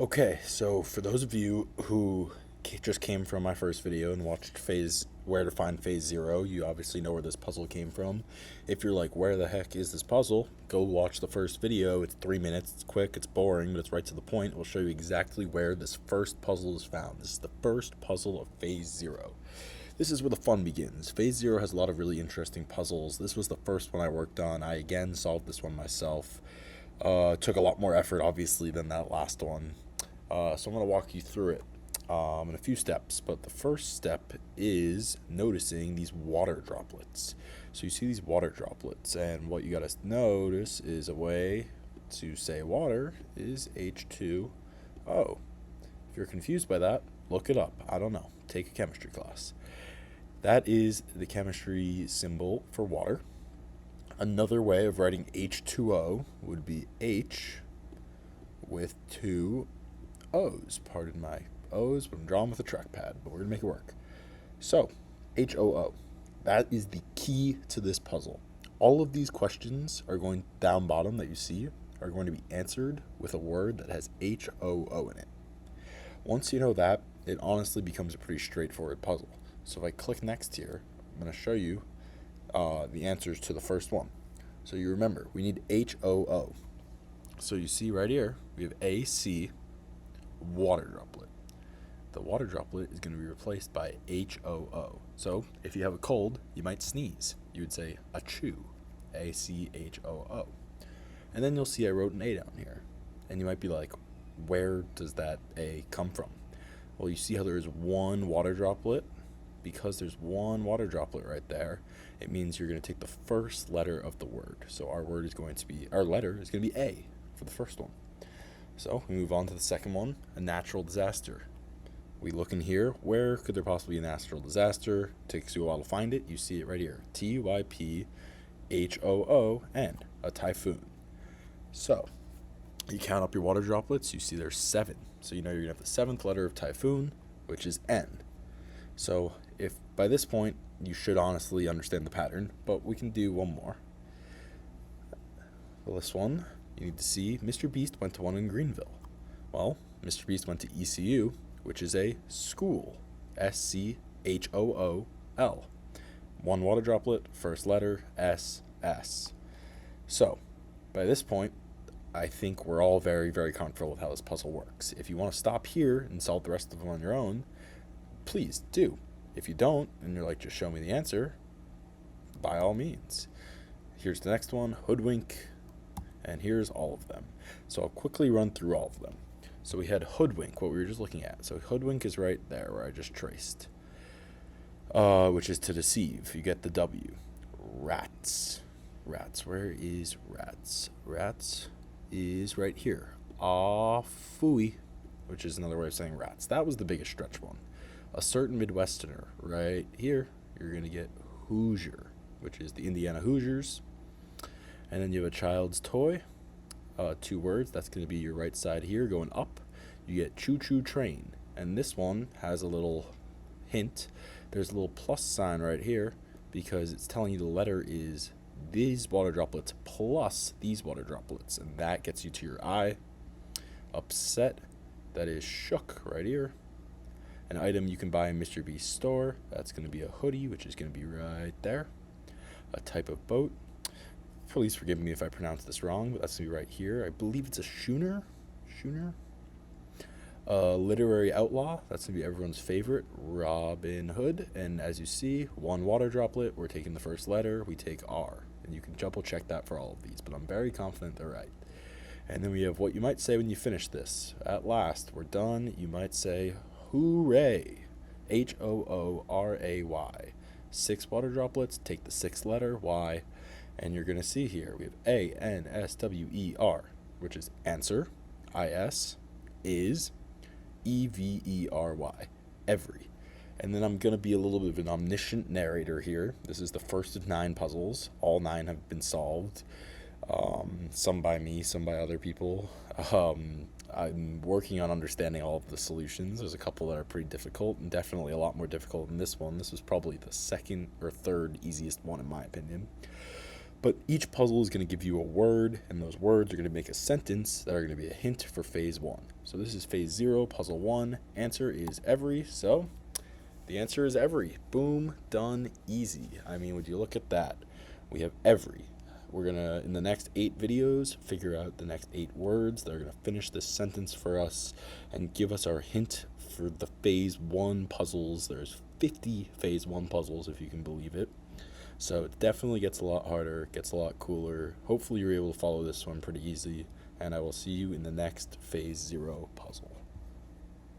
Okay, so for those of you who just came from my first video and watched where to find phase 0, you obviously know where this puzzle came from. If you're like, where the heck is this puzzle? Go watch the first video. It's 3 minutes, it's quick, it's boring, but it's right to the point. It will show you exactly where this first puzzle is found. This is the first puzzle of phase 0. This is where the fun begins. Phase 0 has a lot of really interesting puzzles. This was the first one I worked on. I again solved this one myself. Took a lot more effort, obviously, than that last one. So I'm going to walk you through it in a few steps. But the first step is noticing these water droplets. So you see these water droplets, and what you got to notice is a way to say water is H2O. If you're confused by that, look it up. I don't know. Take a chemistry class. That is the chemistry symbol for water. Another way of writing H2O would be H with two O's. Pardon my O's, but I'm drawing with a trackpad, but we're going to make it work. So, HOO. That is the key to this puzzle. All of these questions are going down bottom that you see are going to be answered with a word that has HOO in it. Once you know that, it honestly becomes a pretty straightforward puzzle. So if I click next here, I'm going to show you the answers to the first one. So you remember, we need HOO. So you see right here, we have AC, water droplet. The water droplet is going to be replaced by HOO. So if you have a cold, you might sneeze. You would say achoo, ACHOO. And then you'll see I wrote an A down here. And you might be like, where does that A come from? Well, you see how there is one water droplet? Because there's one water droplet right there, it means you're going to take the first letter of the word. So our letter is going to be A for the first one. So we move on to the second one, a natural disaster. We look in here, where could there possibly be a natural disaster? Takes you a while to find it. You see it right here, TYPHOON, a typhoon. So you count up your water droplets, you see there's 7. So you know you're going to have the 7th letter of typhoon, which is N. So if by this point you should honestly understand the pattern, but we can do one more. For this one, you need to see MrBeast went to one in Greenville. Well, MrBeast went to ECU, which is a school, SCHOOL. One water droplet, first letter, SS. So by this point, I think we're all very, very comfortable with how this puzzle works. If you want to stop here and solve the rest of them on your own, please do. If you don't, and you're like, just show me the answer, by all means. Here's the next one, hoodwink, and here's all of them. So I'll quickly run through all of them. So we had hoodwink, what we were just looking at. So hoodwink is right there where I just traced, which is to deceive. You get the W. Rats. Rats. Where is rats? Rats is right here. Fooey, which is another way of saying rats. That was the biggest stretch one. A certain Midwesterner, right here, you're going to get Hoosier, which is the Indiana Hoosiers. And then you have a child's toy, 2 words. That's going to be your right side here going up. You get choo-choo train. And this one has a little hint. There's a little plus sign right here because it's telling you the letter is these water droplets plus these water droplets. And that gets you to your I. Upset, that is shook right here. An item you can buy in MrBeast store. That's going to be a hoodie, which is going to be right there. A type of boat. Please forgive me if I pronounce this wrong, but that's going to be right here. I believe it's a schooner. Schooner. Literary outlaw. That's going to be everyone's favorite. Robin Hood. And as you see, one water droplet. We're taking the first letter. We take R. And you can double check that for all of these, but I'm very confident they're right. And then we have what you might say when you finish this. At last, we're done. You might say, hooray, HOORAY. 6 water droplets, take the 6th letter, Y, and you're going to see here, we have ANSWER, which is answer, IS, is, EVERY, every. And then I'm going to be a little bit of an omniscient narrator here. This is the first of 9 puzzles. All 9 have been solved. Some by me, some by other people. I'm working on understanding all of the solutions. There's a couple that are pretty difficult, and definitely a lot more difficult than this one. This was probably the 2nd or 3rd easiest one in my opinion. But each puzzle is going to give you a word, and those words are going to make a sentence that are going to be a hint for phase 1. So this is phase 0, puzzle 1. Answer is every. So the answer is every. Boom, done, easy. I mean, would you look at that? We have every. We're going to, in the next 8 videos, figure out the next 8 words that are going to finish this sentence for us and give us our hint for the phase 1 puzzles. There's 50 phase 1 puzzles, if you can believe it. So it definitely gets a lot harder, gets a lot cooler. Hopefully you're able to follow this one pretty easy, and I will see you in the next phase 0 puzzle.